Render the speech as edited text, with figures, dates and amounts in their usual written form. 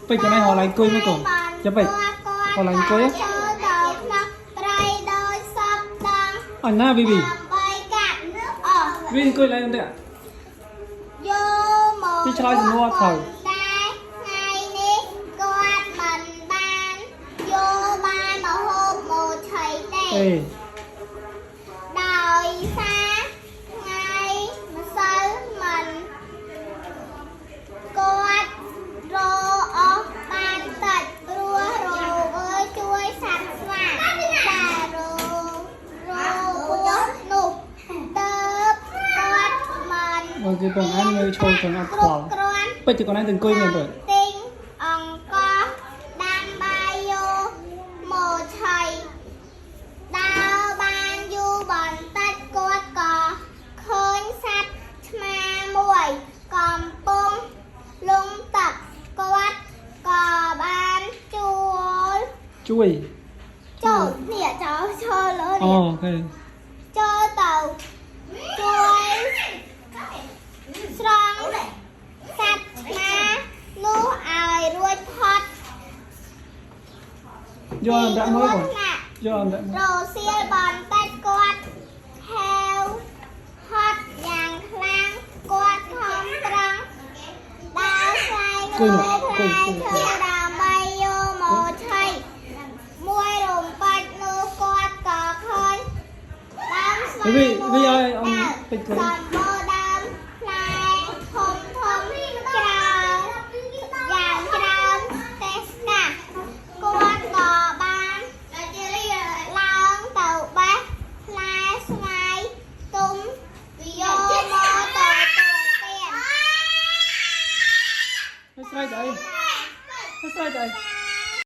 ពេចកណៃហៅឡៃអង្គុយមកកូនចាំពេចហៅឡៃអង្គុយអញណាវីវីវីអង្គុយឡៃអត់ទេទីឆ្លើយសំណួរត្រូវថ្ងៃនេះគាត់មិនបានយកបានមហូបមកឆៃទេដោយសារថ្ងៃម្សិលមិនគាត់រអស់បានតិចព្រោះរវើជួយសត្វស្វាតែរពោះនោះតើគាត់មិនអូគេបងអានមើលឈោចង្អត់ខ្វល់ពេចកណៃទៅអង្គុយមើលទៅទិញអង្គដាំបាយយកមកឆៃដើរបានយូរបន្តិចគាត់ក៏ឃើញសត្វឆ្មាមួយកំពុងលង់ទឹកគាត់ក៏បានជួយចូលនេះចូលលើ អូខេចូលទៅជួយស្រង់សត្វឆ្មានោះឲ្យរួចផុតយកអន្តរមួយបងយកអន្តររសៀលបន្តិចគាត់ហេវហត់យ៉ាងខ្លាំងគាត់ខំប្រឹងដើរស្វែងរកផ្លែឈើដើម្បីយកមកឆៃមួយរំបាច់នោះគាត់ក៏ឃើញដើមស្វាយមួយពេចទៅសម្បូរដើមផ្លែធំច្រើនយ៉ាងច្រើនទេសនាគាត់ក៏បានឡើងទៅបេះផ្លែស្វាយទុំយកមកទៅទៀនហើយស្រ័យទៅអីហើយស្រ័យទៅអី